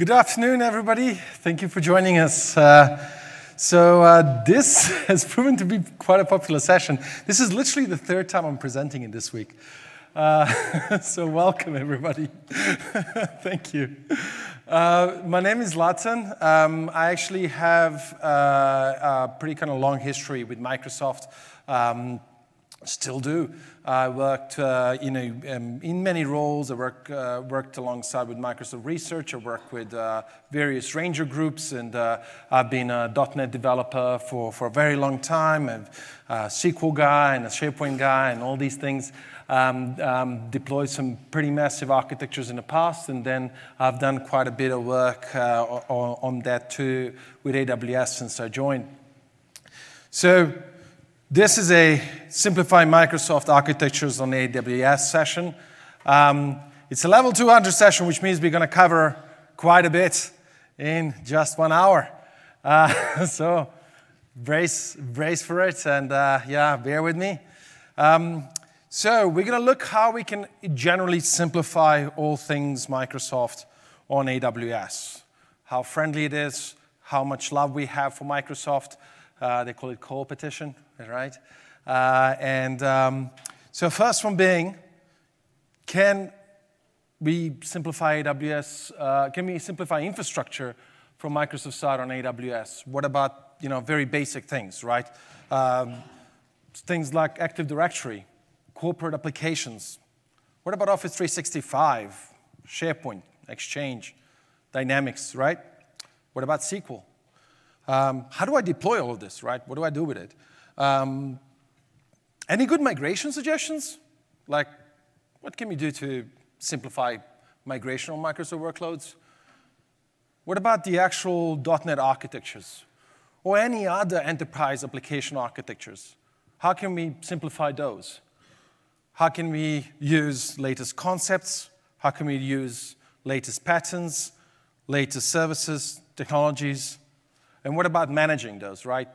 Good afternoon, everybody. Thank you for joining us. This has proven to be quite a popular session. This is literally the third time I'm presenting it this week. So welcome, everybody. Thank you. My name is Latan. I actually have a pretty kind of long history with Microsoft. Still do. I worked, in many roles. I worked alongside with Microsoft Research. I worked with various Ranger groups, and I've been a .NET developer for a very long time. I'm a SQL guy and a SharePoint guy and all these things. Deployed some pretty massive architectures in the past, and then I've done quite a bit of work on that too with AWS since I joined. So this is a Simplify Microsoft Architectures on AWS session. It's a level 200 session, which means we're going to cover quite a bit in just 1 hour. So brace for it, and yeah, bear with me. So we're going to look how we can generally simplify all things Microsoft on AWS. How friendly it is, how much love we have for Microsoft. They call it co-opetition, right? So first one being, can we simplify AWS? Can we simplify infrastructure from Microsoft side on AWS? What about very basic things, right? Things like Active Directory, corporate applications. What about Office 365, SharePoint, Exchange, Dynamics, right? What about SQL? How do I deploy all of this, right? What do I do with it? Any good migration suggestions? Like, what can we do to simplify migration on Microsoft workloads? What about the actual .NET architectures? Or any other enterprise application architectures? How can we simplify those? How can we use latest concepts? How can we use latest patterns, latest services, technologies? And what about managing those, right?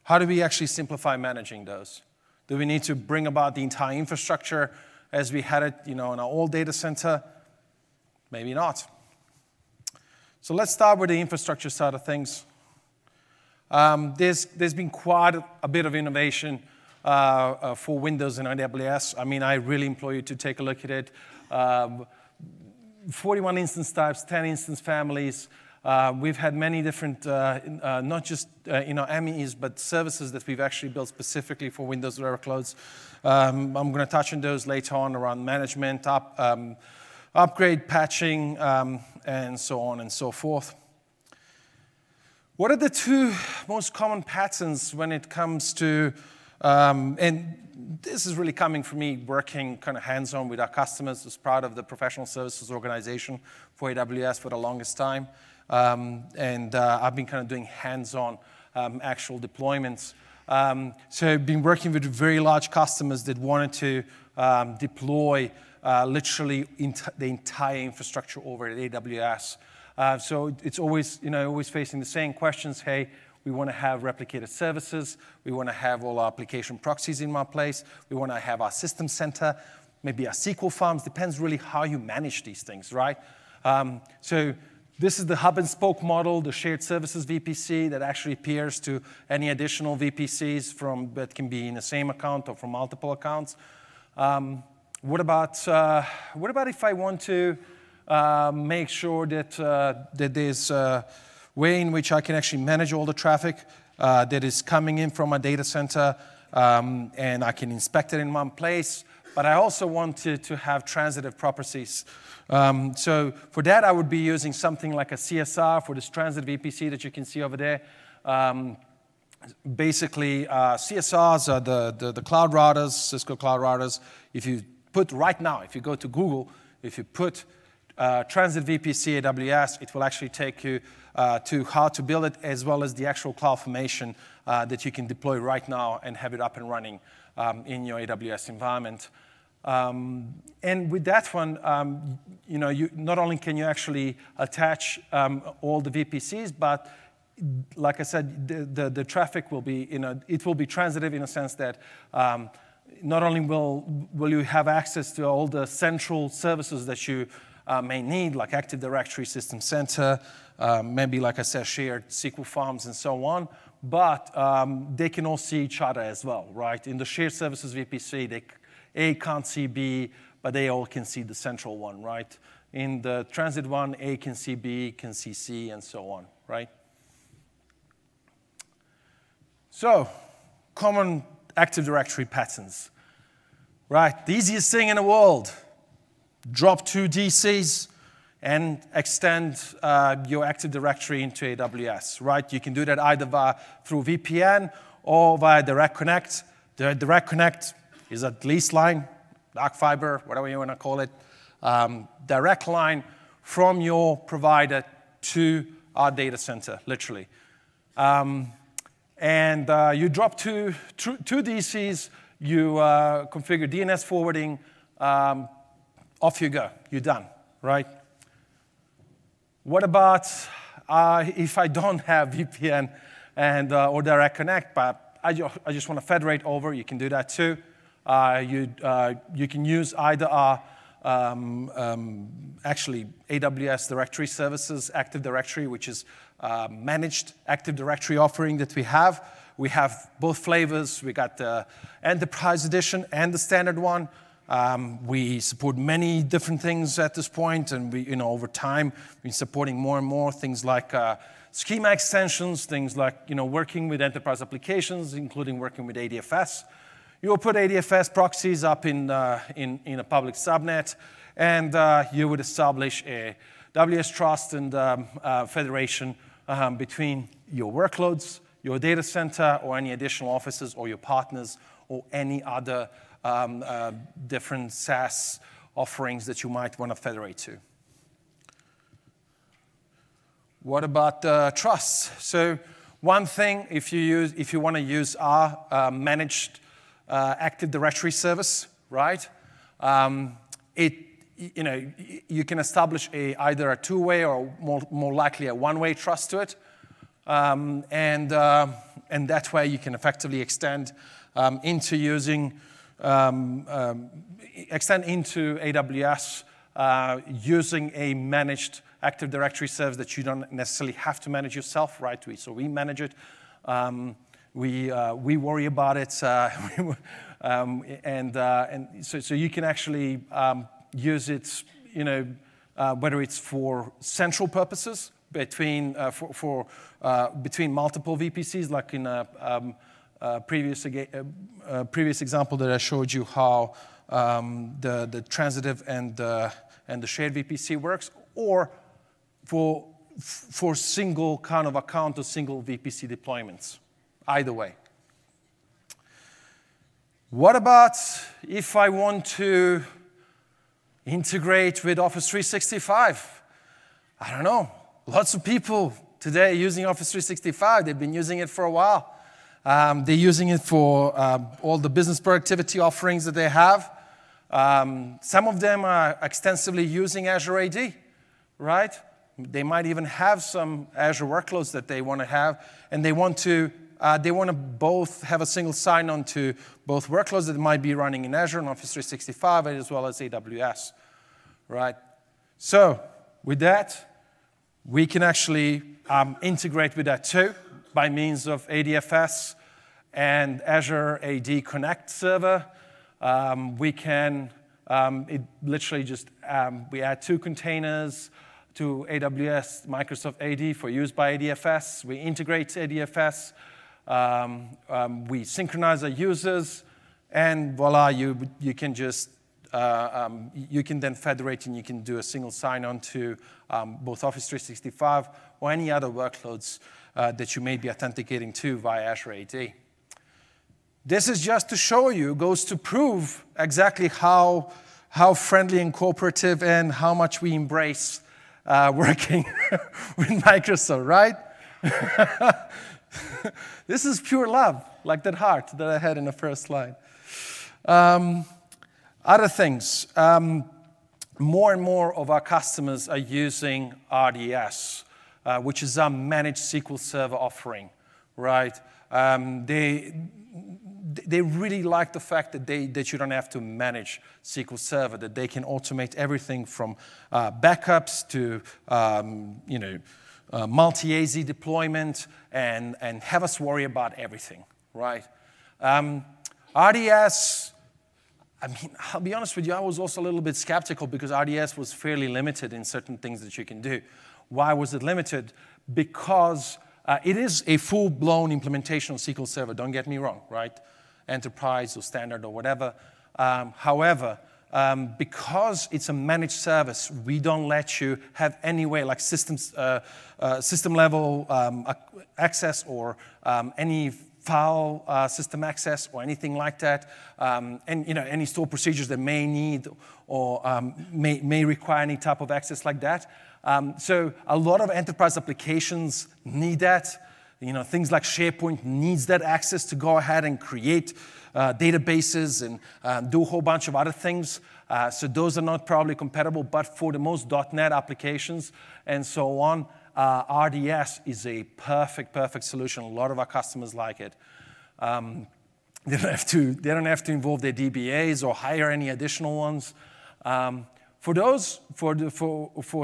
How do we actually simplify managing those? Do we need to bring about the entire infrastructure as we had it, in our old data center? Maybe not. So let's start with the infrastructure side of things. There's been quite a bit of innovation for Windows and AWS. I mean, I really implore you to take a look at it. 41 instance types, 10 instance families. We've had many different, not just MEs, but services that we've actually built specifically for Windows workloads. I'm going to touch on those later on around management, upgrade, patching, and so on and so forth. What are the two most common patterns when it comes to, and this is really coming from me working kind of hands-on with our customers as part of the professional services organization for AWS for the longest time. I've been kind of doing hands-on actual deployments. So I've been working with very large customers that wanted to deploy literally the entire infrastructure over at AWS. So it's always, always facing the same questions. Hey, we want to have replicated services. We want to have all our application proxies in one place. We want to have our system center, maybe our SQL farms. Depends really how you manage these things, right? So this is the hub and spoke model, the shared services VPC that actually appears to any additional VPCs that can be in the same account or from multiple accounts. What about if I want to make sure that there's a way in which I can actually manage all the traffic that is coming in from a data center, and I can inspect it in one place, but I also want to have transitive properties. So for that, I would be using something like a CSR for this transit VPC that you can see over there. Basically, CSRs are the cloud routers, Cisco cloud routers. If you put right now, if you go to Google, if you put transit VPC AWS, it will actually take you to how to build it, as well as the actual cloud formation that you can deploy right now and have it up and running in your AWS environment. And with that one, you not only can you actually attach all the VPCs, but like I said, the traffic will be, it will be transitive in a sense that not only will you have access to all the central services that you may need, like Active Directory, System Center, maybe, like I said, shared SQL farms and so on. But they can all see each other as well, right? In the shared services VPC, A can't see B, but they all can see the central one, right? In the transit one, A can see B, can see C, and so on, right? So, common Active Directory patterns, right? The easiest thing in the world, drop 2 DCs and extend your Active Directory into AWS, right? You can do that either through VPN or via Direct Connect. The Direct Connect is a lease line, dark fiber, whatever you want to call it, direct line from your provider to our data center, literally. And you drop two DCs, you configure DNS forwarding, off you go, you're done, right? What about if I don't have VPN and, or Direct Connect, but I just want to federate over, you can do that too. You can use either our actually AWS Directory Services Active Directory, which is managed Active Directory offering that we have. We have both flavors. We got the Enterprise Edition and the standard one. We support many different things at this point, and we, over time, we've been supporting more and more things like schema extensions, things like, working with enterprise applications, including working with AD FS. You will put AD FS proxies up in a public subnet, and you would establish a AWS Trust and federation between your workloads, your data center, or any additional offices, or your partners, or any other different SaaS offerings that you might want to federate to. What about trusts? So one thing, if you want to use our managed Active Directory service, right? You can establish either a two-way or more likely a one-way trust to it, and that way you can effectively extend into using extend into AWS using a managed Active Directory service that you don't necessarily have to manage yourself, right? So we manage it. We worry about it, so you can actually use it, whether it's for central purposes between multiple VPCs, like in a previous example that I showed you how the transitive and the shared VPC works, or for single kind of account or single VPC deployments. Either way. What about if I want to integrate with Office 365? I don't know. Lots of people today are using Office 365. They've been using it for a while. They're using it for all the business productivity offerings that they have. Some of them are extensively using Azure AD, right? They might even have some Azure workloads that they want to have, and they want to both have a single sign-on to both workloads that might be running in Azure and Office 365 as well as AWS, right? So with that, we can actually integrate with that too by means of AD FS and Azure AD Connect server. We can, it literally just, we add 2 containers to AWS Microsoft AD for use by ADFS. We integrate ADFS. We synchronize our users, and voila, you can just you can then federate and you can do a single sign-on to both Office 365 or any other workloads that you may be authenticating to via Azure AD. This is just to show you, goes to prove exactly how friendly and cooperative and how much we embrace working with Microsoft, right? This is pure love, like that heart that I had in the first slide. Other things, more and more of our customers are using RDS, which is our managed SQL Server offering, right? They really like the fact that you don't have to manage SQL Server, that they can automate everything from backups to multi-AZ deployment and have us worry about everything, right? RDS, I mean, I'll be honest with you, I was also a little bit skeptical because RDS was fairly limited in certain things that you can do. Why was it limited? Because it is a full-blown implementation of SQL Server, don't get me wrong, right? Enterprise or standard or whatever. However, because it's a managed service, we don't let you have any way like system level access or any file system access or anything like that, and any store procedures that may need or may require any type of access like that. So a lot of enterprise applications need that. Things like SharePoint needs that access to go ahead and create databases and do a whole bunch of other things. So those are not probably compatible, but for the most .NET applications and so on, RDS is a perfect solution. A lot of our customers like it. They don't have to involve their DBAs or hire any additional ones. For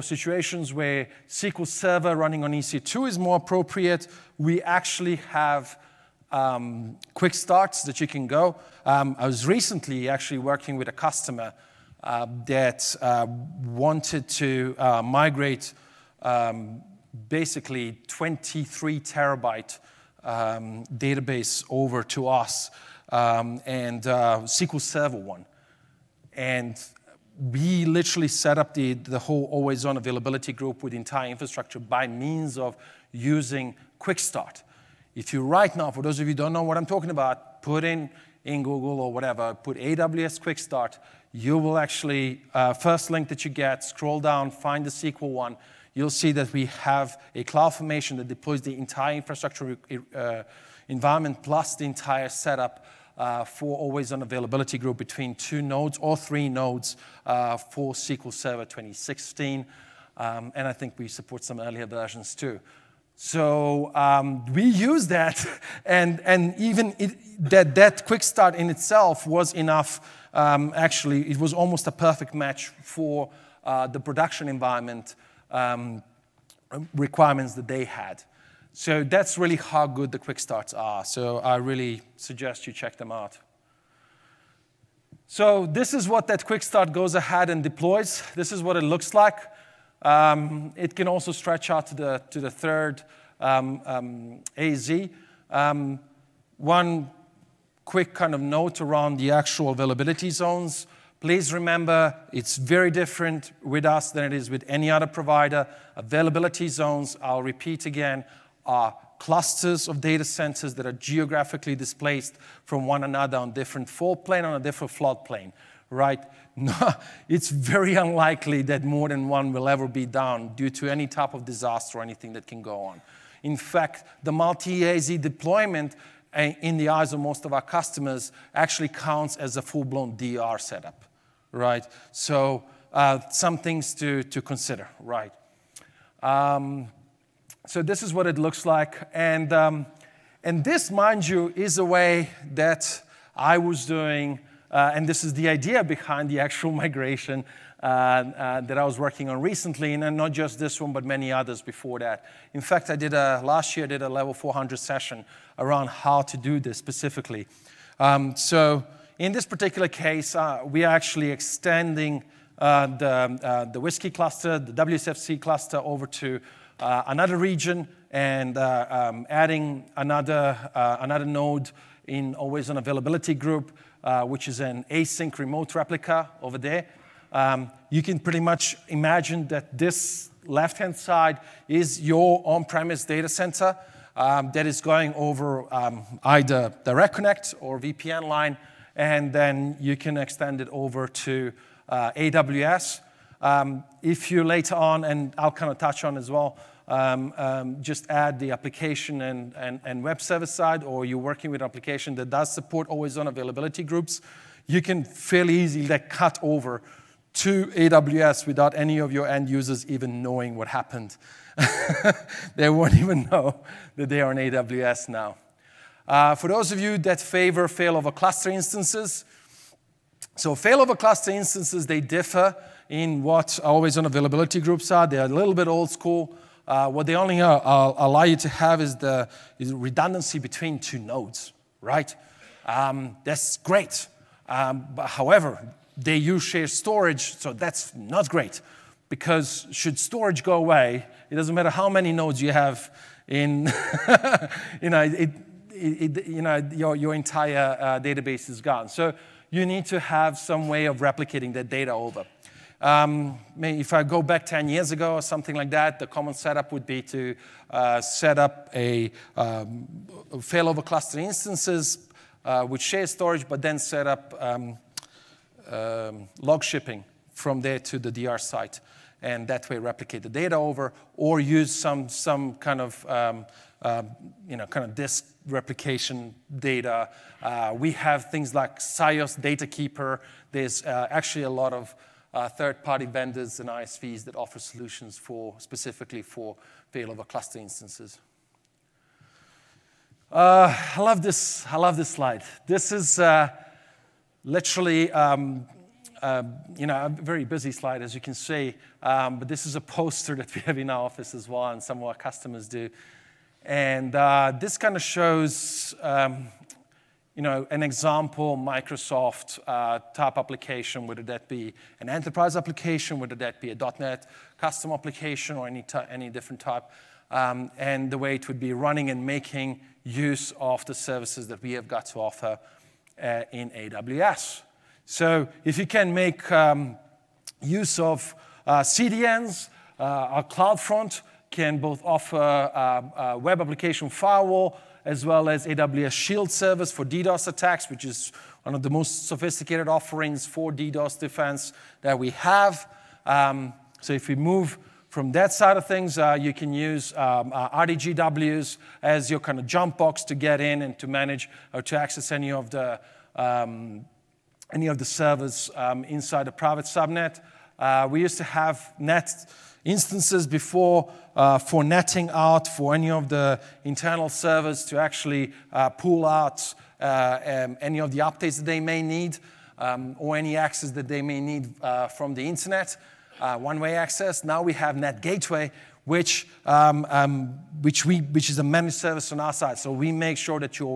situations where SQL Server running on EC2 is more appropriate, we actually have quick starts that you can go. I was recently actually working with a customer that wanted to migrate basically 23 terabyte database over to us and SQL Server one. And we literally set up the whole AlwaysOn availability group with the entire infrastructure by means of using Quick Start. If you right now, for those of you who don't know what I'm talking about, put in Google or whatever, put AWS Quick Start, you will actually, first link that you get, scroll down, find the SQL one, you'll see that we have a Cloud Formation that deploys the entire infrastructure environment plus the entire setup for AlwaysOn availability group between 2 nodes or 3 nodes for SQL Server 2016. And I think we support some earlier versions too. So we use that, and even that quick start in itself was enough. Actually, it was almost a perfect match for the production environment requirements that they had. So that's really how good the quick starts are. So I really suggest you check them out. So this is what that quick start goes ahead and deploys. This is what it looks like. It can also stretch out to the third AZ. One quick kind of note around the actual availability zones. Please remember, it's very different with us than it is with any other provider. Availability zones, I'll repeat again, are clusters of data centers that are geographically displaced from one another on different fault plane, on a different flood plane, right? No, it's very unlikely that more than one will ever be down due to any type of disaster or anything that can go on. In fact, the multi-AZ deployment in the eyes of most of our customers actually counts as a full-blown DR setup, right? So some things to consider, right? So this is what it looks like. And this, mind you, is a way that I was doing, and this is the idea behind the actual migration that I was working on recently, and not just this one, but many others before that. In fact, last year I did a level 400 session around how to do this specifically. So in this particular case, we are actually extending the Whiskey cluster, the WSFC cluster over to another region and adding another node in AlwaysOn availability group, which is an async remote replica over there. You can pretty much imagine that this left-hand side is your on-premise data center that is going over either direct connect or VPN line, and then you can extend it over to AWS. If you later on, and I'll kind of touch on as well, just add the application and web service side, or you're working with an application that does support AlwaysOn availability groups, you can fairly easily cut over to AWS without any of your end users even knowing what happened. They won't even know that they are on AWS now. For those of you that favor failover cluster instances, so failover cluster instances, they differ in what always-on availability groups are. They're a little bit old school. What they only allow you to have is the redundancy between two nodes, right? That's great. But however, they use shared storage, so that's not great. Because should storage go away, it doesn't matter how many nodes you have in, your entire database is gone. So you need to have some way of replicating that data over. If I go back 10 years ago or something like that, the common setup would be to set up a failover cluster instances with shared storage, but then set up log shipping from there to the DR site, and that way replicate the data over, or use some kind of disk replication data. We have things like SIOS Data Keeper. There's actually a lot of third-party vendors and ISVs that offer solutions specifically for failover cluster instances. I love this slide. This is literally a very busy slide, as you can see, but this is a poster that we have in our office as well, and some of our customers do. And this kind of shows an example Microsoft type application, whether that be an enterprise application, whether that be a .NET custom application or any different type, and the way it would be running and making use of the services that we have got to offer in AWS. So if you can make use of CDNs, our CloudFront can both offer a web application firewall as well as AWS Shield service for DDoS attacks, which is one of the most sophisticated offerings for DDoS defense that we have. So if we move from that side of things, you can use RDGWs as your kind of jump box to get in and to manage or to access any of the servers inside a private subnet. We used to have net instances before for netting out for any of the internal servers to actually pull out any of the updates that they may need or any access that they may need from the internet, one-way access. Now we have Net Gateway, which is a managed service on our side. So we make sure that you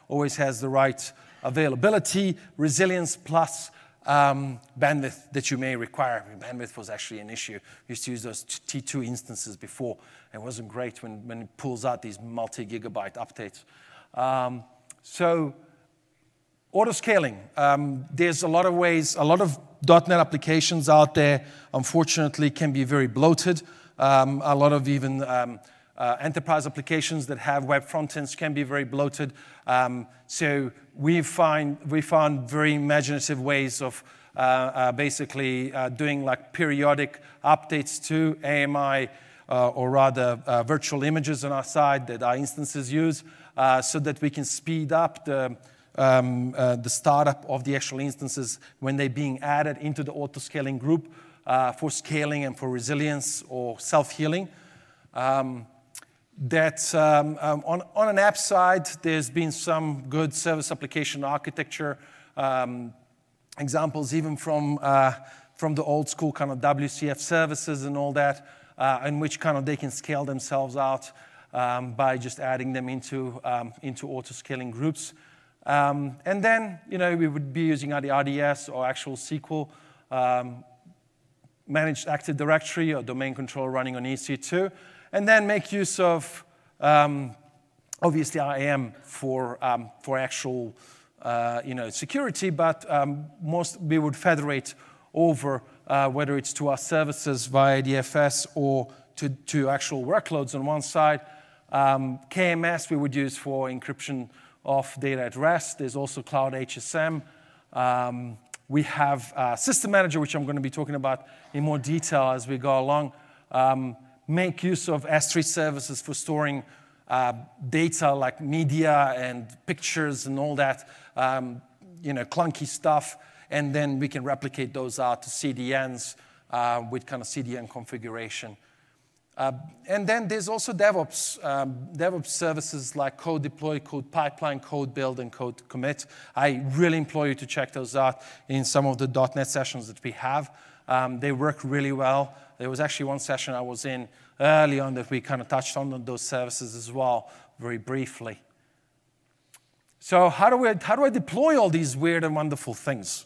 always has the right availability, resilience, plus bandwidth that you may require. Bandwidth was actually an issue. We used to use those T2 instances before. It wasn't great when it pulls out these multi-gigabyte updates. So auto-scaling. There's a lot of ways, a lot of .NET applications out there, unfortunately, can be very bloated. A lot of even enterprise applications that have web frontends can be very bloated. So we found very imaginative ways of basically doing like periodic updates to AMI, or rather virtual images on our side that our instances use, so that we can speed up the startup of the actual instances when they're being added into the auto-scaling group for scaling and for resilience or self-healing. On an app side, there's been some good service application architecture examples, even from the old school kind of WCF services and all that, in which kind of they can scale themselves out by just adding them into auto-scaling groups. And then, we would be using either RDS or actual SQL, managed Active Directory or domain control running on EC2, and then make use of, obviously, IAM for actual, security, but we would federate over whether it's to our services via AD FS or to actual workloads on one side. KMS we would use for encryption of data at rest. There's also Cloud HSM. We have System Manager, which I'm going to be talking about in more detail as we go along. Make use of S3 services for storing data like media and pictures and all that, clunky stuff. And then we can replicate those out to CDNs with kind of CDN configuration. And then there's also DevOps, DevOps services like code deploy, code pipeline, code build, and code commit. I really implore you to check those out in some of the .NET sessions that we have. They work really well. There was actually one session I was in early on that we kind of touched on those services as well, very briefly. So how do I deploy all these weird and wonderful things?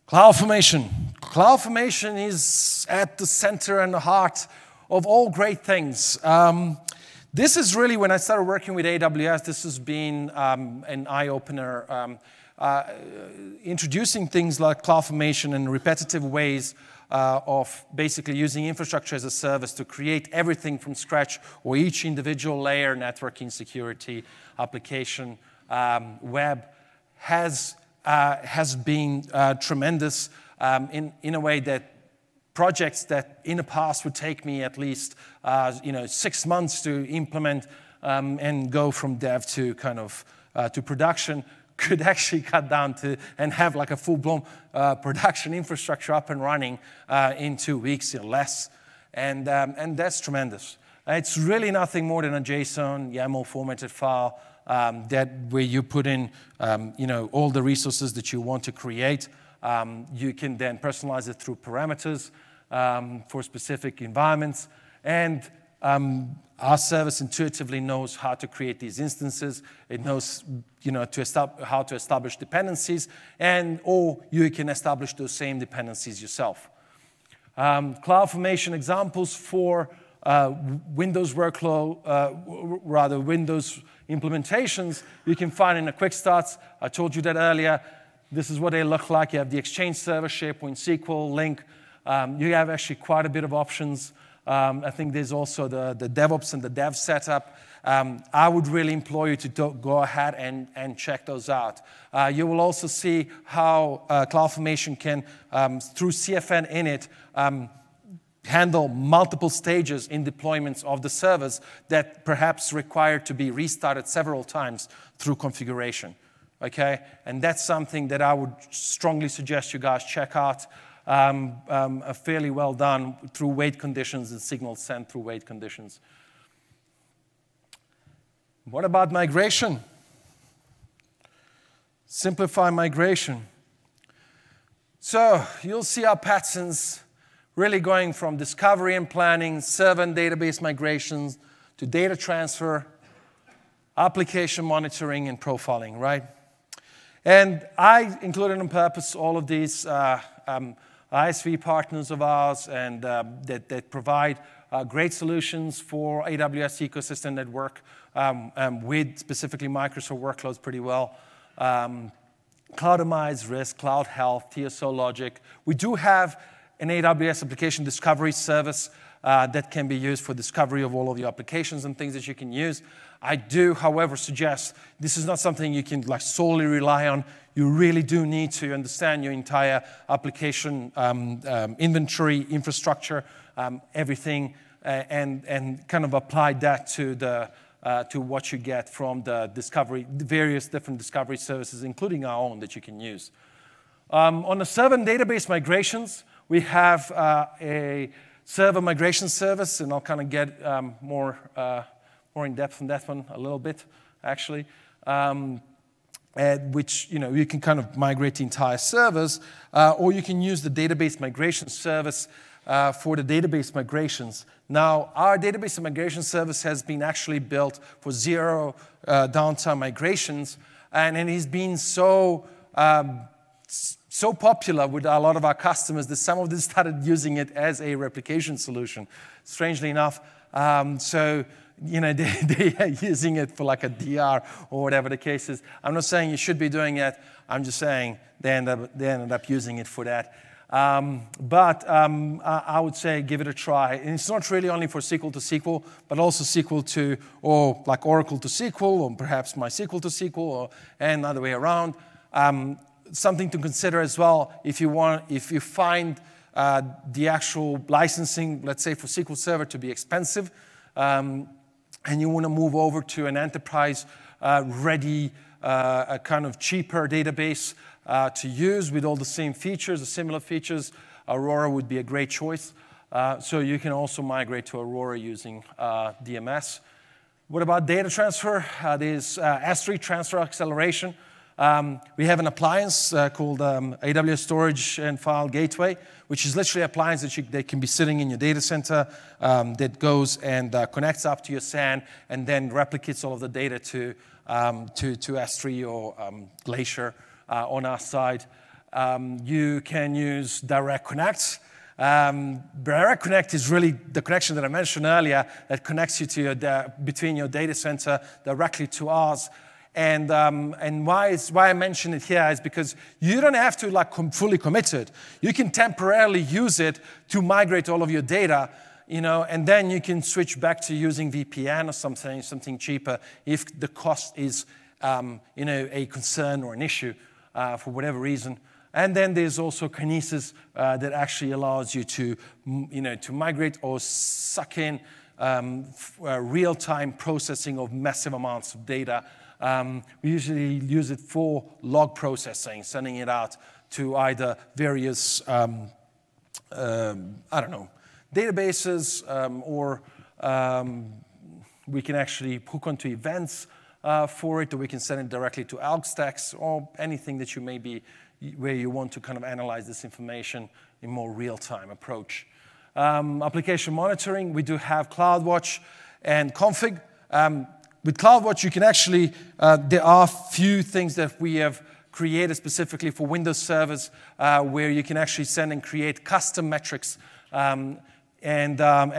Cloud Formation. Cloud Formation is at the center and the heart of all great things. This is really, when I started working with AWS, this has been an eye-opener. Introducing things like Cloud Formation and repetitive ways of basically using infrastructure as a service to create everything from scratch, or each individual layer, networking, security, application, web, has been tremendous in a way that projects that in the past would take me at least 6 months to implement and go from dev to kind of to production could actually cut down to and have like a full-blown production infrastructure up and running in 2 weeks or less, and that's tremendous. It's really nothing more than a JSON YAML formatted file where you put in all the resources that you want to create. You can then personalize it through parameters for specific environments, and our service intuitively knows how to create these instances. It knows how to establish dependencies, or you can establish those same dependencies yourself. Cloud Formation examples for Windows workload, Windows implementations, you can find in the quick starts. I told you that earlier. This is what they look like. You have the Exchange server, SharePoint, SQL, Link. You have actually quite a bit of options. I think there's also the DevOps and the Dev setup. I would really implore you to go ahead and check those out. You will also see how Cloud Formation can, through CFN init, handle multiple stages in deployments of the servers that perhaps require to be restarted several times through configuration. Okay? And that's something that I would strongly suggest you guys check out. Fairly well done through wait conditions and signals sent through wait conditions. What about migration? Simplify migration. So you'll see our patterns really going from discovery and planning, server and database migrations, to data transfer, application monitoring, and profiling, right? And I included on purpose all of these ISV partners of ours and that provide great solutions for AWS ecosystem that work with specifically Microsoft workloads pretty well. Cloudomize, Risk, Cloud Health, TSO Logic. We do have an AWS application discovery service that can be used for discovery of all of your applications and things that you can use. I do, however, suggest this is not something you can solely rely on. You really do need to understand your entire application inventory, infrastructure, everything, and kind of apply that to what you get from the various different discovery services, including our own that you can use. On the server and database migrations, we have a server migration service, and I'll kind of get more in depth on that one a little bit, actually. Which you can kind of migrate the entire servers, or you can use the database migration service for the database migrations. Now, our database migration service has been actually built for zero downtime migrations, and it has been so popular with a lot of our customers that some of them started using it as a replication solution, strangely enough. They are using it for like a DR or whatever the case is. I'm not saying you should be doing it. I'm just saying they ended up using it for that. I would say give it a try. And it's not really only for SQL to SQL, but also SQL to, or like Oracle to SQL, or perhaps MySQL to SQL, and other way around. Something to consider as well if you find the actual licensing, let's say for SQL Server, to be expensive, and you want to move over to an enterprise-ready, kind of cheaper database to use with all the same features, the similar features, Aurora would be a great choice. So you can also migrate to Aurora using DMS. What about data transfer? There's S3 transfer acceleration. We have an appliance called AWS Storage and File Gateway, which is literally an appliance that can be sitting in your data center that goes and connects up to your SAN and then replicates all of the data to S3 or Glacier on our side. You can use Direct Connect. Direct Connect is really the connection that I mentioned earlier that connects you to between your data center directly to ours. And why I mention it here is because you don't have to fully commit it. You can temporarily use it to migrate all of your data, and then you can switch back to using VPN or something cheaper if the cost is, a concern or an issue for whatever reason. And then there's also Kinesis that actually allows you to migrate or suck in real-time processing of massive amounts of data. We usually use it for log processing, sending it out to either various, databases, or we can actually hook onto events for it, or we can send it directly to Alg stacks or anything that you may be, where you want to kind of analyze this information in more real-time approach. Application monitoring, we do have CloudWatch and config. With CloudWatch, you can actually, there are few things that we have created specifically for Windows servers where you can actually send and create custom metrics and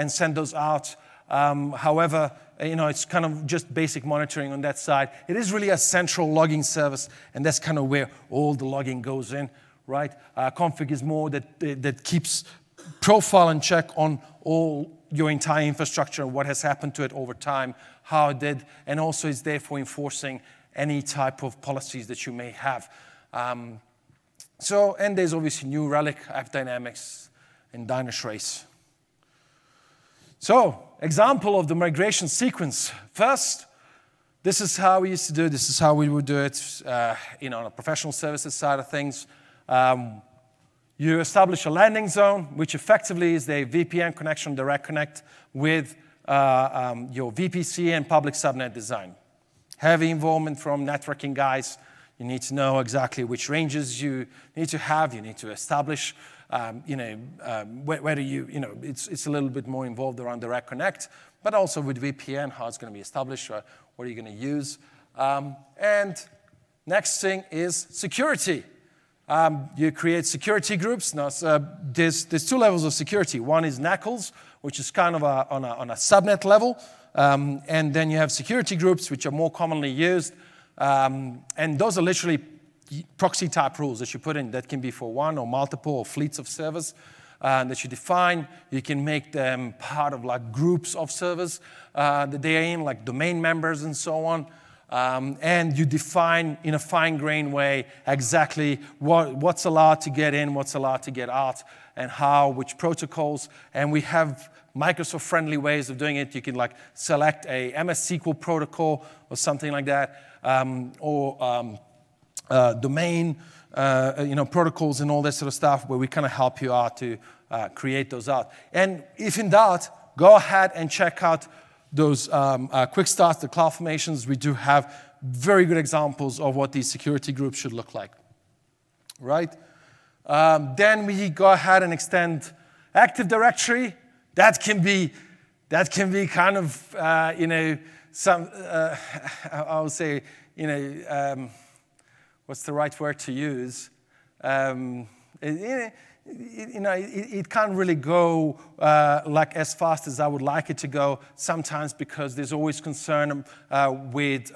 send those out. However, it's kind of just basic monitoring on that side. It is really a central logging service, and that's kind of where all the logging goes in, right? Config is more that keeps profile and check on all your entire infrastructure, what has happened to it over time, how it did, and also is there for enforcing any type of policies that you may have. And there's obviously New Relic, AppDynamics, and Dynatrace. So, example of the migration sequence. First, this is how we used to do it. This is how we would do it, on a professional services side of things. You establish a landing zone, which effectively is the VPN connection, direct connect with your VPC and public subnet design. Heavy involvement from networking guys. You need to know exactly which ranges you need to have. You need to establish, whether it's a little bit more involved around direct connect, but also with VPN, how it's going to be established, what are you going to use. And next thing is security. You create security groups. Now, there's two levels of security. One is NACLs, which is kind of on a subnet level. And then you have security groups, which are more commonly used. And those are literally proxy type rules that you put in that can be for one or multiple or fleets of servers that you define. You can make them part of groups of servers that they are in, like domain members and so on. And you define in a fine-grained way exactly what's allowed to get in, what's allowed to get out, and how, which protocols. And we have Microsoft-friendly ways of doing it. You can select a MS SQL protocol or something like that, or domain, protocols and all that sort of stuff, where we kind of help you out to create those out. And if in doubt, go ahead and check out those quick starts, the cloud formations. We do have very good examples of what these security groups should look like, right? Then we go ahead and extend Active Directory. That can be kind of, some, I would say, what's the right word to use? It can't really go as fast as I would like it to go sometimes, because there's always concern with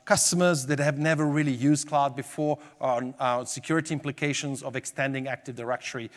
customers that have never really used cloud before on security implications of extending Active Directory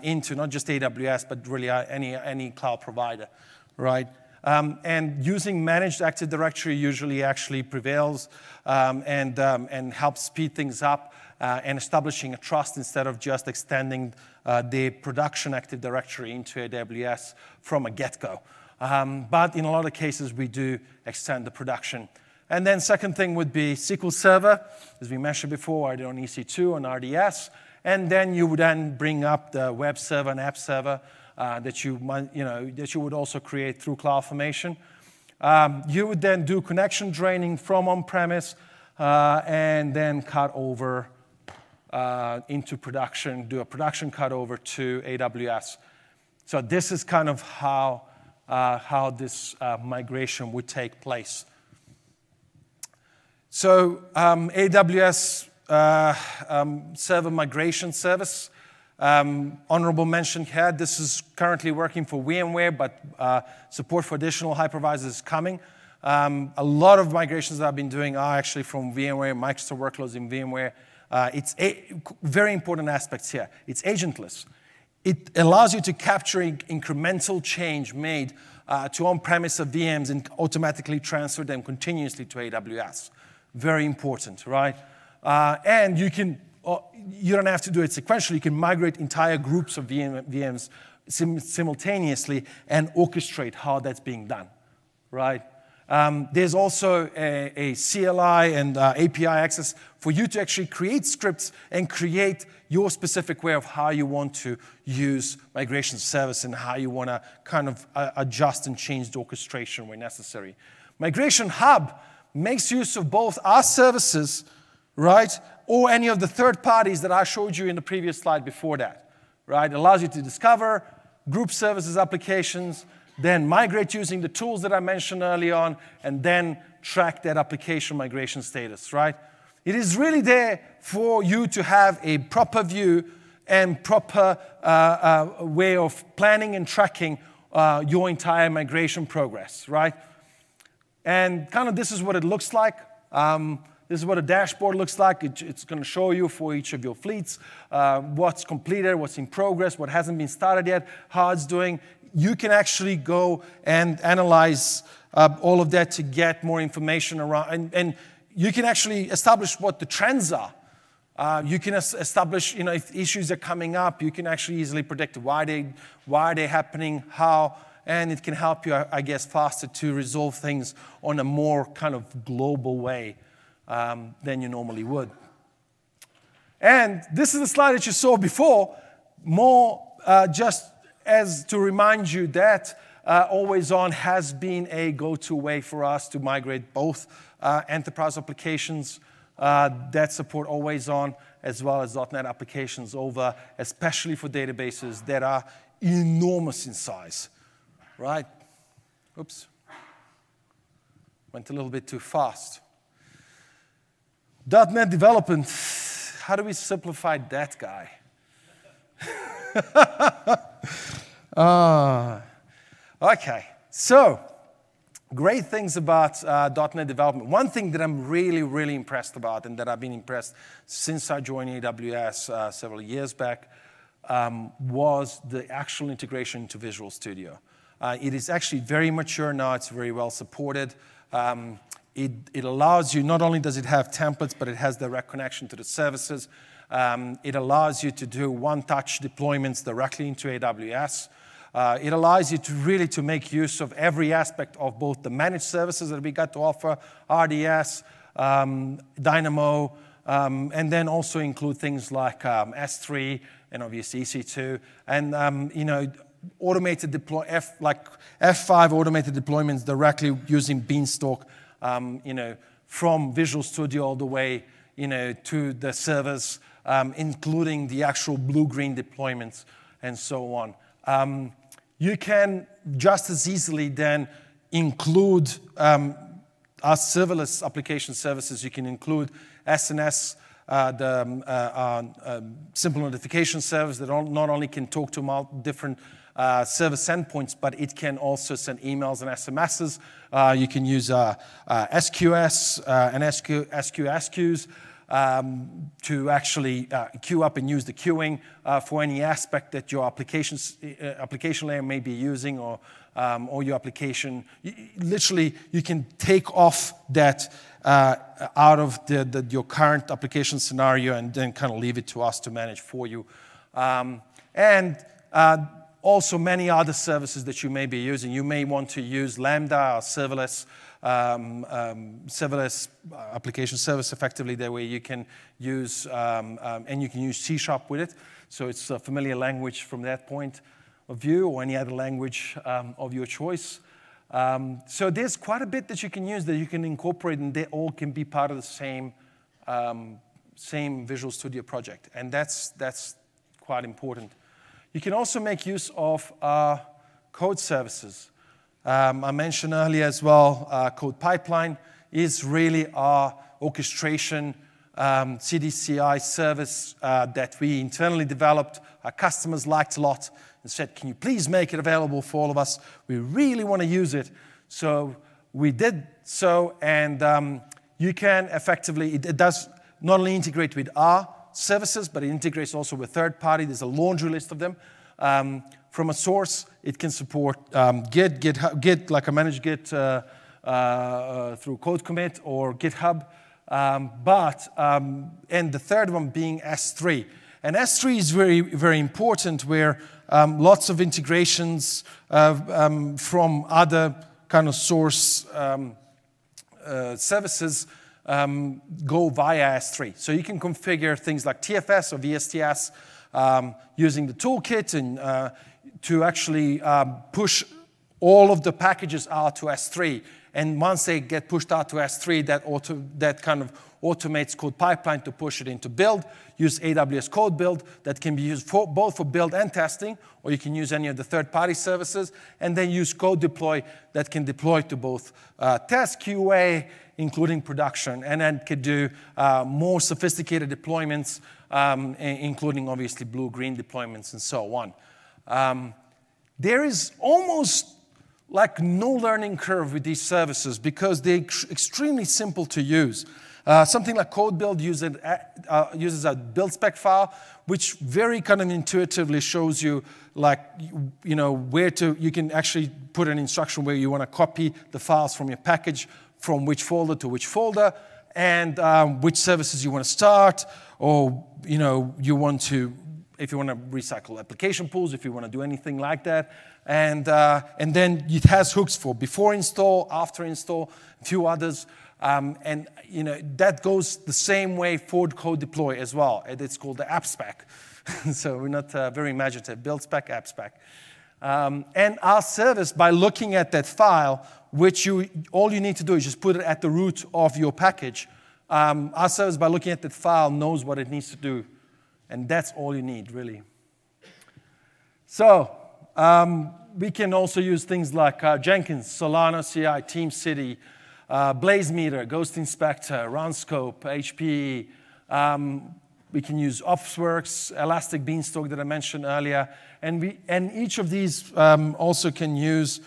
into not just AWS, but really any cloud provider, right? And using managed Active Directory usually actually prevails and helps speed things up. And establishing a trust instead of just extending the production Active Directory into AWS from a get-go. But in a lot of cases, we do extend the production. And then second thing would be SQL Server, as we mentioned before, either on EC2 or on RDS. And then you would then bring up the web server and app server that you would also create through Cloud Formation. You would then do connection draining from on-premise and then cut over into production, do a production cut over to AWS. So this is kind of how this migration would take place. So AWS Server Migration Service, honorable mention here. This is currently working for VMware, but support for additional hypervisors is coming. A lot of migrations that I've been doing are actually from VMware, Microsoft workloads in VMware. It's very important aspects here. It's agentless. It allows you to capture incremental change made to on-premise of VMs and automatically transfer them continuously to AWS. Very important, right? And you don't have to do it sequentially. You can migrate entire groups of VMs simultaneously and orchestrate how that's being done, right? There's also a CLI and API access for you to actually create scripts and create your specific way of how you want to use migration service and how you want to kind of adjust and change the orchestration where necessary. Migration Hub makes use of both our services, right, or any of the third parties that I showed you in the previous slide before that, right? It allows you to discover group services applications, then migrate using the tools that I mentioned early on, and then track that application migration status, right? It is really there for you to have a proper view and proper way of planning and tracking your entire migration progress, right? And kind of this is what it looks like. This is what a dashboard looks like. It's going to show you for each of your fleets what's completed, what's in progress, what hasn't been started yet, how it's doing. You can actually go and analyze all of that to get more information around, and you can actually establish what the trends are. You can establish, if issues are coming up, you can actually easily predict why they're happening, how, and it can help you, I guess, faster to resolve things on a more kind of global way than you normally would. And this is the slide that you saw before, more just as to remind you that AlwaysOn has been a go-to way for us to migrate both enterprise applications that support AlwaysOn as well as .NET applications over, especially for databases that are enormous in size, right? Oops. Went a little bit too fast. .NET development, how do we simplify that guy? Okay, so great things about .NET development. One thing that I'm really, really impressed about, and that I've been impressed since I joined AWS several years back, was the actual integration into Visual Studio. It is actually very mature now. It's very well supported. It allows you, not only does it have templates, but it has direct connection to the services. It allows you to do one-touch deployments directly into AWS. It allows you to really make use of every aspect of both the managed services that we got to offer, RDS, Dynamo, and then also include things like S3 and obviously EC2, and automated like F5 automated deployments directly using Beanstalk, from Visual Studio all the way, to the servers, including the actual blue-green deployments and so on. You can just as easily then include our serverless application services. You can include SNS, the simple notification service that not only can talk to different service endpoints, but it can also send emails and SMSs. You can use SQS and SQS to actually queue up and use the queuing for any aspect that your application layer may be using, or your application. Literally, you can take off that out of your current application scenario and then kind of leave it to us to manage for you. And also many other services that you may be using. You may want to use Lambda or serverless application service effectively. That way you can use, and you can use C# with it. So it's a familiar language from that point. Vue or any other language of your choice. So there's quite a bit that you can use that you can incorporate, and they all can be part of the same Visual Studio project, and that's quite important. You can also make use of code services. I mentioned earlier as well, code pipeline is really our orchestration CDCI service that we internally developed. Our customers liked a lot and said, can you please make it available for all of us? We really want to use it. So we did so, and you can effectively, it does not only integrate with our services, but it integrates also with third party. There's a laundry list of them. From a source, it can support Git, like a managed Git through code commit or GitHub. And the third one being S3. And S3 is very, very important, where lots of integrations from other kind of source services go via S3. So you can configure things like TFS or VSTS using the toolkit and to actually push all of the packages out to S3. And once they get pushed out to S3, that kind of automates code pipeline to push it into build. Use AWS Code Build that can be used both for build and testing, or you can use any of the third-party services, and then use Code Deploy that can deploy to both test, QA, including production, and then can do more sophisticated deployments, including obviously blue-green deployments and so on. There is almost like no learning curve with these services because they're extremely simple to use. Something like Code Build uses a build spec file, which very kind of intuitively shows you, like, where you can actually put an instruction where you want to copy the files from your package from which folder to which folder, and which services you want to start, or you want to, if you want to recycle application pools, if you want to do anything like that. And then it has hooks for before install, after install, a few others. And that goes the same way for code deploy as well. It's called the app spec. So we're not very imaginative. Build spec, app spec. And our service, by looking at that file, which all you need to do is just put it at the root of your package. Our service, by looking at that file, knows what it needs to do. And that's all you need, really. So we can also use things like Jenkins, Solana CI, TeamCity, BlazeMeter, Ghost Inspector, RunScope, HPE. We can use Opsworks, Elastic Beanstalk that I mentioned earlier. And each of these also can use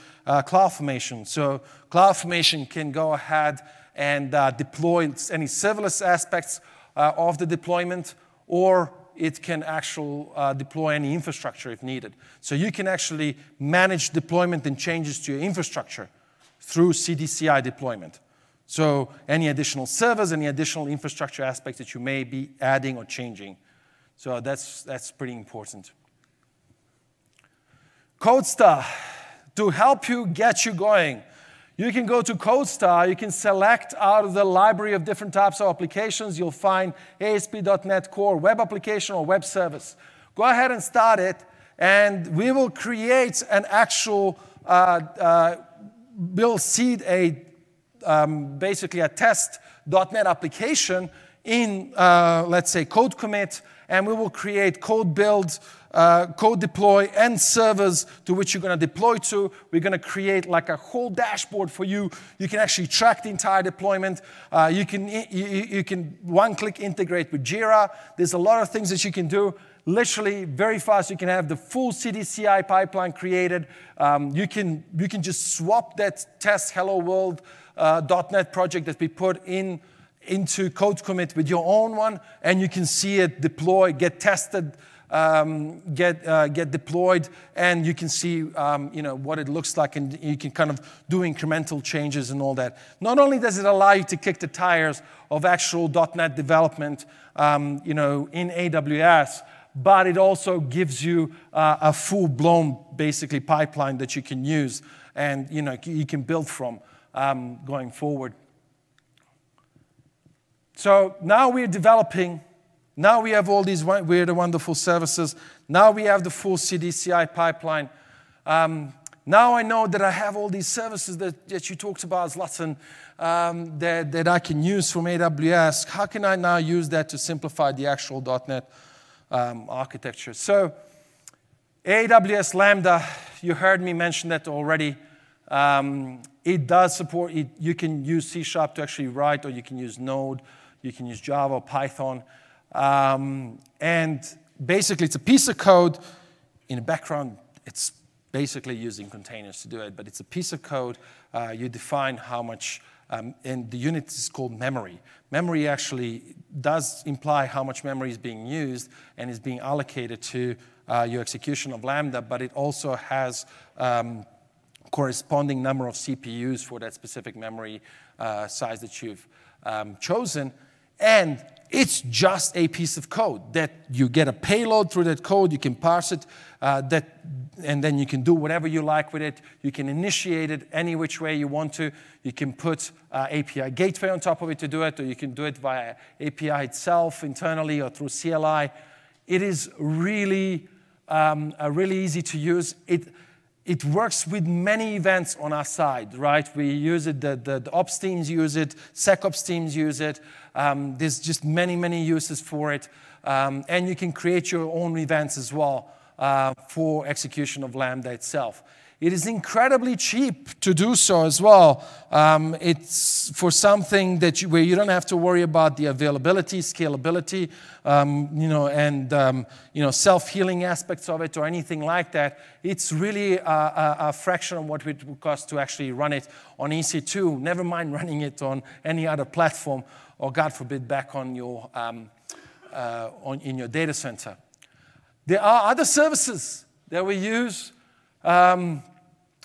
Cloud Formation. So Cloud Formation can go ahead and deploy any serverless aspects of the deployment, or it can actually deploy any infrastructure if needed. So you can actually manage deployment and changes to your infrastructure through CDCI deployment. So any additional servers, any additional infrastructure aspects that you may be adding or changing. So that's pretty important. CodeStar, to help you get you going. You can go to CodeStar, you can select out of the library of different types of applications. You'll find ASP.NET Core, web application, or web service. Go ahead and start it, and we will create an actual, we'll seed basically a test.NET application in, let's say, code commit, and we will create code build, code deploy, and servers to which you're going to deploy to. We're going to create like a whole dashboard for you. You can actually track the entire deployment. You can one-click integrate with Jira. There's a lot of things that you can do. Literally, very fast, you can have the full CDCI pipeline created. You can just swap that test Hello World .NET project that we put into code commit with your own one, and you can see it deploy, get tested, get deployed, and you can see what it looks like, and you can kind of do incremental changes and all that. Not only does it allow you to kick the tires of actual .NET development in AWS, but it also gives you a full-blown, basically, pipeline that you can use and you can build from going forward. So now we're developing Now we have all these weird and wonderful services. Now we have the full CD/CI pipeline. Now I know that I have all these services that you talked about, Zlatan, that I can use from AWS. How can I now use that to simplify the actual .NET architecture? So AWS Lambda, you heard me mention that already. It does support, you can use C# to actually write, or you can use Node, you can use Java or Python. And basically, it's a piece of code. In the background, it's basically using containers to do it, but it's a piece of code. You define how much, and the unit is called memory. Memory actually does imply how much memory is being used and is being allocated to your execution of Lambda, but it also has corresponding number of CPUs for that specific memory size that you've chosen. And it's just a piece of code that you get a payload through that code, you can parse it, and then you can do whatever you like with it. You can initiate it any which way you want to. You can put API gateway on top of it to do it, or you can do it via API itself internally or through CLI. It is really, really easy to use. It works with many events on our side, right? We use it, the ops teams use it, SecOps teams use it. There's just many, many uses for it. And you can create your own events as well for execution of Lambda itself. It is incredibly cheap to do so as well. It's for something that where you don't have to worry about the availability, scalability, self-healing aspects of it or anything like that. It's really a fraction of what it would cost to actually run it on EC2. Never mind running it on any other platform, or God forbid, back on your in your data center. There are other services that we use.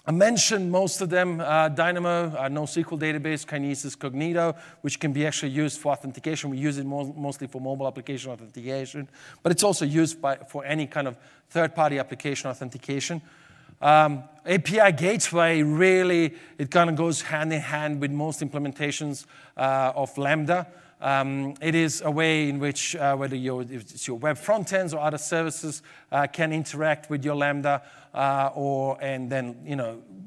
I mentioned most of them, Dynamo, NoSQL database, Kinesis, Cognito, which can be actually used for authentication. We use it mostly for mobile application authentication, but it's also used for any kind of third-party application authentication. API Gateway, really, it kind of goes hand in hand with most implementations of Lambda. It is a way in which whether it's your web front ends or other services can interact with your Lambda, and then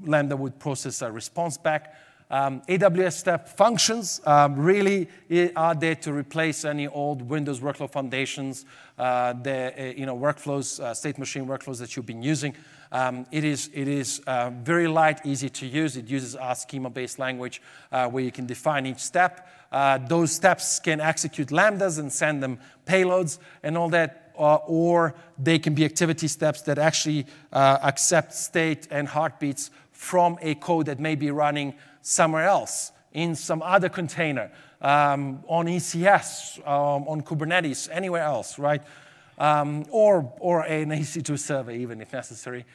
Lambda would process a response back. AWS Step Functions really are there to replace any old Windows workload foundations, workflows, state machine workflows that you've been using. It is very light, easy to use. It uses our schema-based language where you can define each step. Those steps can execute Lambdas and send them payloads and all that, or they can be activity steps that actually accept state and heartbeats from a code that may be running somewhere else, in some other container, on ECS, on Kubernetes, anywhere else, right? Or an EC2 server, even if necessary.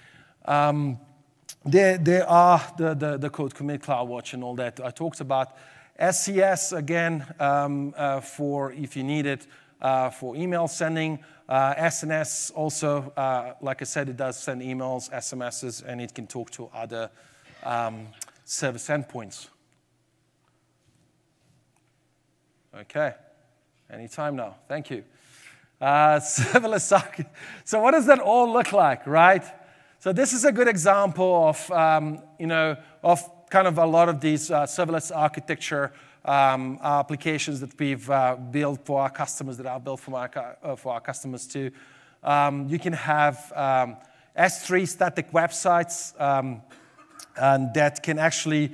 There are the code commit, CloudWatch, and all that I talked about. SCS, again, for if you need it, for email sending. SNS also, like I said, it does send emails, SMSs, and it can talk to other service endpoints. Okay, anytime now. Thank you. Serverless socket. So what does that all look like, right? So this is a good example of, of kind of a lot of these serverless architecture applications that we've built for our customers, that are built for our customers too. You can have S3 static websites and that can actually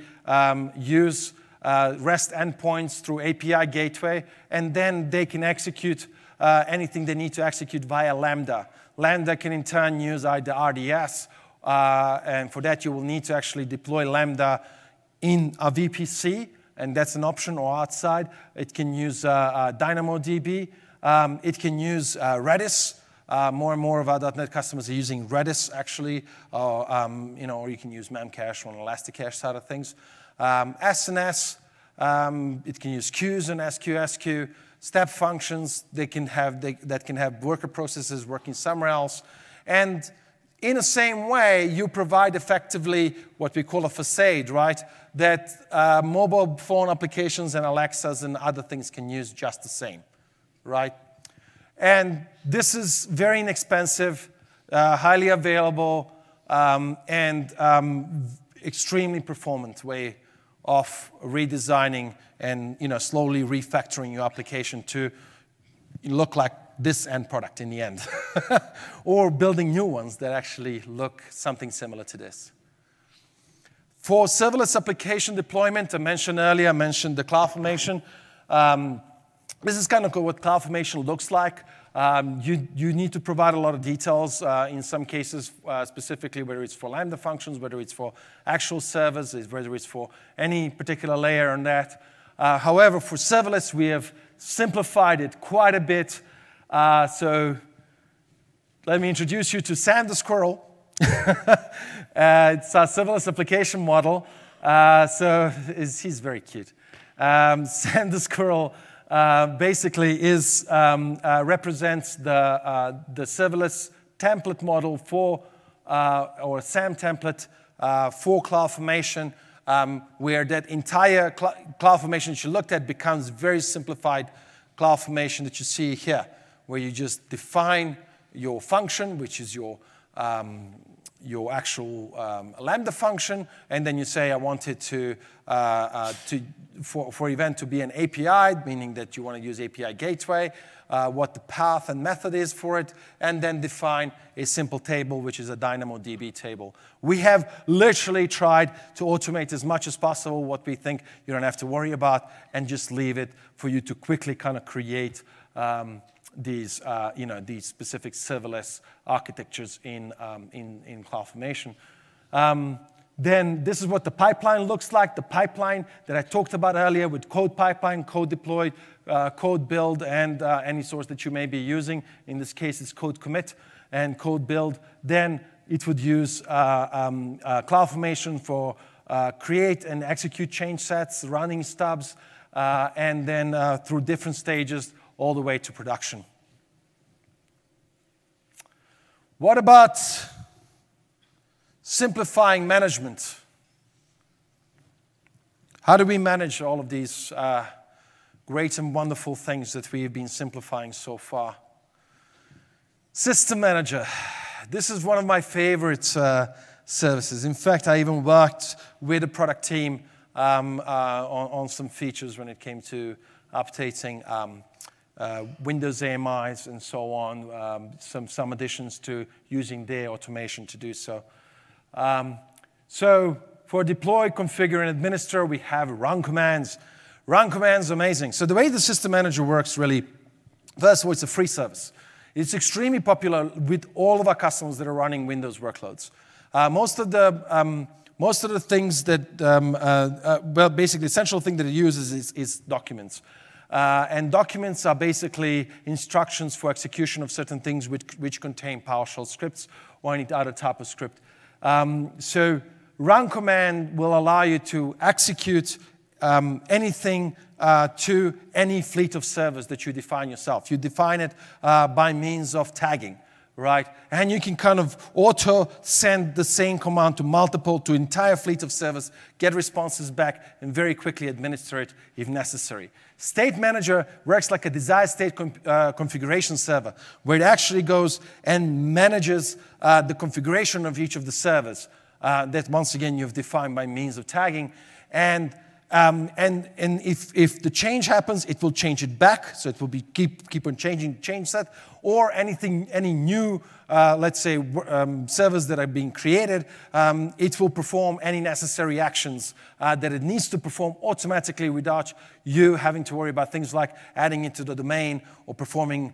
use REST endpoints through API gateway, and then they can execute anything they need to execute via Lambda. Lambda can in turn use either RDS, and for that you will need to actually deploy Lambda in a VPC, and that's an option, or outside. It can use DynamoDB. It can use Redis. More and more of our .NET customers are using Redis, actually, or you can use Memcache on the Elasticache side of things. SNS, it can use queues and SQSQ. Step functions, that can have worker processes working somewhere else. And in the same way, you provide effectively what we call a facade, right? That mobile phone applications and Alexas and other things can use just the same, right? And this is very inexpensive, highly available, and extremely performant way of redesigning and slowly refactoring your application to look like this end product in the end. Or building new ones that actually look something similar to this. For serverless application deployment, I mentioned the Cloud Formation. This is kind of what Cloud Formation looks like. You need to provide a lot of details in some cases, specifically whether it's for Lambda functions, whether it's for actual servers, whether it's for any particular layer on that. However, for serverless, we have simplified it quite a bit. So let me introduce you to Sam the Squirrel. It's our serverless application model. So he's very cute. Sam the Squirrel basically represents the serverless template model for, or SAM template for Cloud Formation, where that entire Cloud Formation that you looked at becomes very simplified Cloud Formation that you see here, where you just define your function, which is your actual Lambda function, and then you say, I want it for event to be an API, meaning that you want to use API gateway, what the path and method is for it, and then define a simple table, which is a DynamoDB table. We have literally tried to automate as much as possible what we think you don't have to worry about, and just leave it for you to quickly kind of create these specific serverless architectures in Cloud Formation. Then this is what the pipeline looks like. The pipeline that I talked about earlier with code pipeline, code deploy, code build, and any source that you may be using. In this case, it's code commit and code build. Then it would use Cloud Formation for create and execute change sets, running stubs, and then through different stages all the way to production. What about simplifying management? How do we manage all of these great and wonderful things that we've been simplifying so far? System Manager. This is one of my favorite services. In fact, I even worked with the product team on some features when it came to updating Windows AMIs and so on, some additions to using their automation to do so. So for deploy, configure, and administer, we have run commands. Run commands, amazing. So the way the System Manager works really, first of all, it's a free service. It's extremely popular with all of our customers that are running Windows workloads. Most of the things that, well, basically, the essential thing that it uses is documents. And documents are basically instructions for execution of certain things which contain PowerShell scripts or any other type of script. So run command will allow you to execute anything to any fleet of servers that you define yourself. You define it by means of tagging, right? And you can kind of auto send the same command to entire fleet of servers, get responses back, and very quickly administer it if necessary. State Manager works like a desired state configuration server, where it actually goes and manages the configuration of each of the servers that, once again, you've defined by means of tagging. And if the change happens, it will change it back, so it will be keep on changing change set, or any new, let's say, servers that are being created, it will perform any necessary actions that it needs to perform automatically without you having to worry about things like adding it to the domain or performing,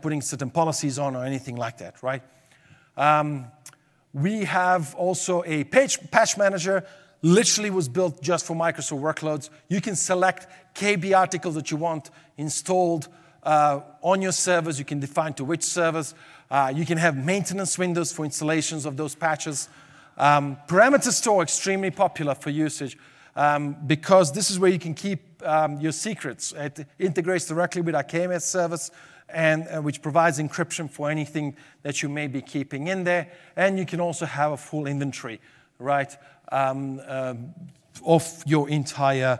putting certain policies on or anything like that, right? We have also a patch manager. Literally was built just for Microsoft workloads. You can select KB articles that you want installed on your servers. You can define to which servers. You can have maintenance windows for installations of those patches. Parameter store, extremely popular for usage because this is where you can keep your secrets. It integrates directly with our KMS service, and which provides encryption for anything that you may be keeping in there. And you can also have a full inventory, right? Of your entire,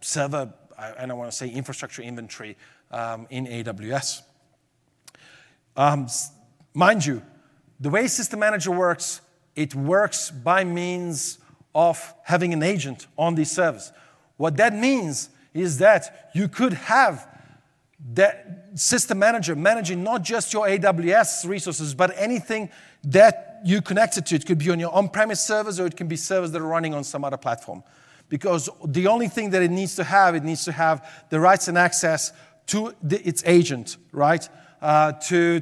server, and I want to say infrastructure inventory in AWS. Mind you, the way System Manager works, it works by means of having an agent on the service. What that means is that you could have that System Manager managing not just your AWS resources, but anything that you connect it to. It could be on your on-premise servers, or it can be servers that are running on some other platform. Because the only thing that it needs to have the rights and access to its agent, right? To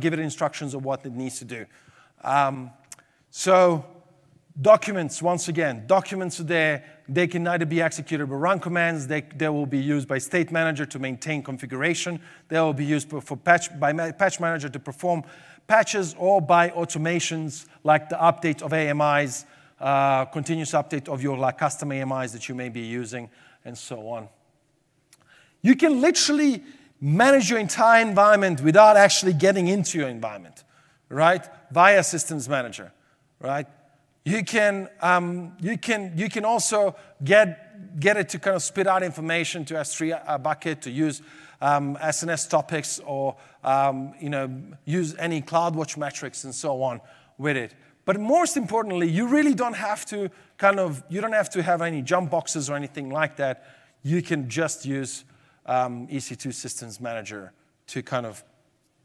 give it instructions of what it needs to do. So documents, once again, documents are there. They can either be executed by run commands. They will be used by State Manager to maintain configuration. They will be used by Patch Manager to perform patches, or by automations like the update of AMIs, continuous update of your custom AMIs that you may be using, and so on. You can literally manage your entire environment without actually getting into your environment, right? Via Systems Manager, right? You can also get it to kind of spit out information to S3 bucket, to use SNS topics, or use any CloudWatch metrics and so on with it. But most importantly, you really don't have to you don't have to have any jump boxes or anything like that. You can just use EC2 Systems Manager to kind of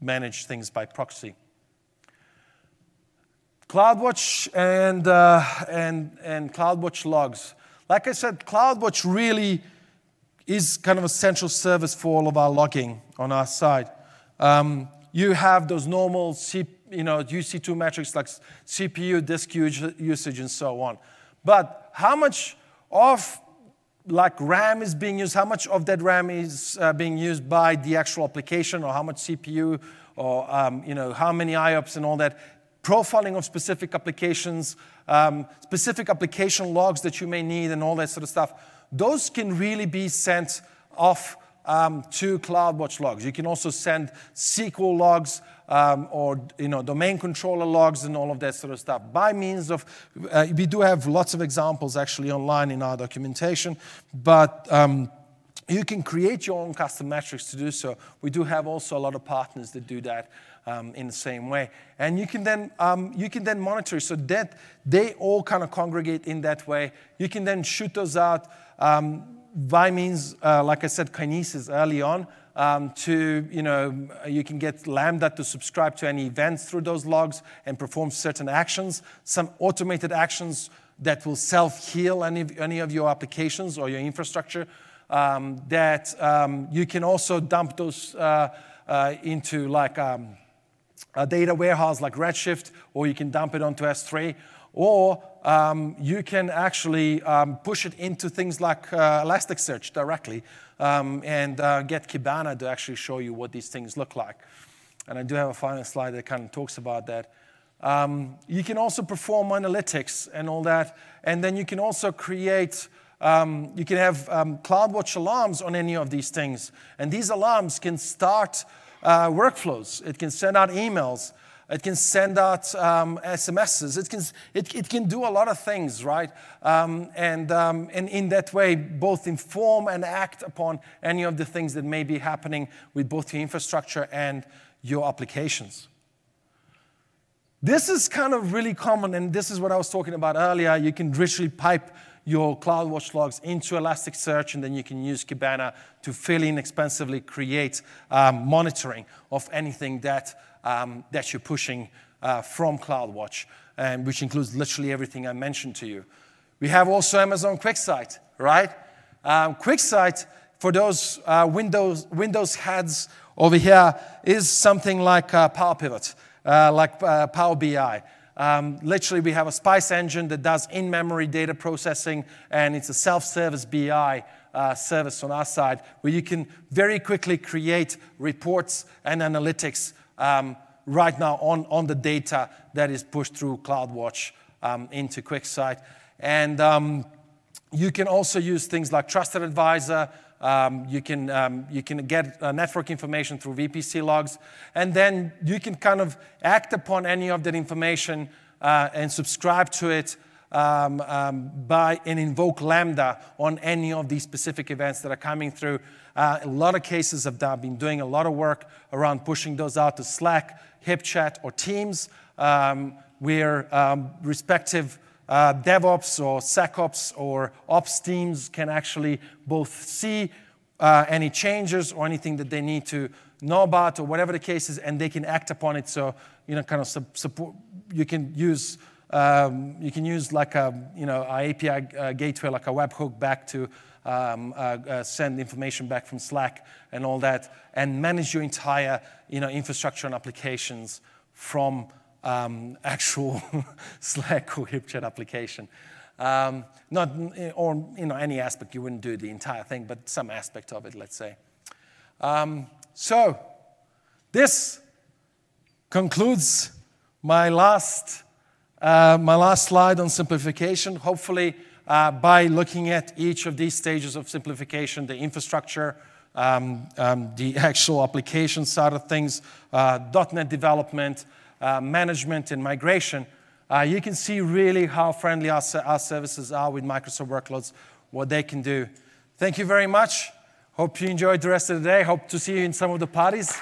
manage things by proxy. CloudWatch and CloudWatch logs. Like I said, CloudWatch really is kind of a central service for all of our logging on our side. You have those normal UC2 metrics like CPU, disk usage, and so on. But how much of RAM is being used, how much of that RAM is being used by the actual application, or how much CPU, or how many IOPS and all that, profiling of specific applications, specific application logs that you may need, and all that sort of stuff, those can really be sent off to CloudWatch logs. You can also send SQL logs, or domain controller logs, and all of that sort of stuff. By means of, we do have lots of examples actually online in our documentation, but you can create your own custom metrics to do so. We do have also a lot of partners that do that in the same way. And you can then monitor, so that they all kind of congregate in that way. You can then shoot those out by means, like I said, kinesis early on. You can get Lambda to subscribe to any events through those logs and perform certain actions, some automated actions that will self-heal any of your applications or your infrastructure. You can also dump those into like a data warehouse like Redshift, or you can dump it onto S3, or you can actually push it into things like Elasticsearch directly, and get Kibana to actually show you what these things look like. And I do have a final slide that kind of talks about that. You can also perform analytics and all that, and then you can also create, you can have CloudWatch alarms on any of these things, and these alarms can start workflows. It can send out emails. It can send out SMSs. It can do a lot of things, right? And in that way, both inform and act upon any of the things that may be happening with both your infrastructure and your applications. This is kind of really common, and this is what I was talking about earlier. You can literally pipe your CloudWatch logs into Elasticsearch, and then you can use Kibana to fairly inexpensively create monitoring of anything that you're pushing from CloudWatch, and which includes literally everything I mentioned to you. We have also Amazon QuickSight, right? QuickSight, for those Windows heads over here, is something like Power Pivot, like Power BI. Literally, we have a Spice engine that does in-memory data processing, and it's a self-service BI service on our side, where you can very quickly create reports and analytics right now on the data that is pushed through CloudWatch into QuickSight. And you can also use things like Trusted Advisor. You can get network information through VPC logs, and then you can kind of act upon any of that information and subscribe to it by and invoke Lambda on any of these specific events that are coming through. A lot of cases have been doing a lot of work around pushing those out to Slack, HipChat, or Teams, where respective DevOps or SecOps or Ops teams can actually both see any changes or anything that they need to know about or whatever the case is, and they can act upon it. So, kind of support. You can use like a, an API gateway, like a webhook back to send information back from Slack and all that, and manage your entire, infrastructure and applications from actual Slack or HipChat application. Not, or any aspect, you wouldn't do the entire thing, but some aspect of it, let's say. So this concludes my last slide on simplification. Hopefully, by looking at each of these stages of simplification, the infrastructure, the actual application side of things, .NET development, management, and migration, you can see really how friendly our services are with Microsoft workloads, what they can do. Thank you very much. Hope you enjoyed the rest of the day. Hope to see you in some of the parties.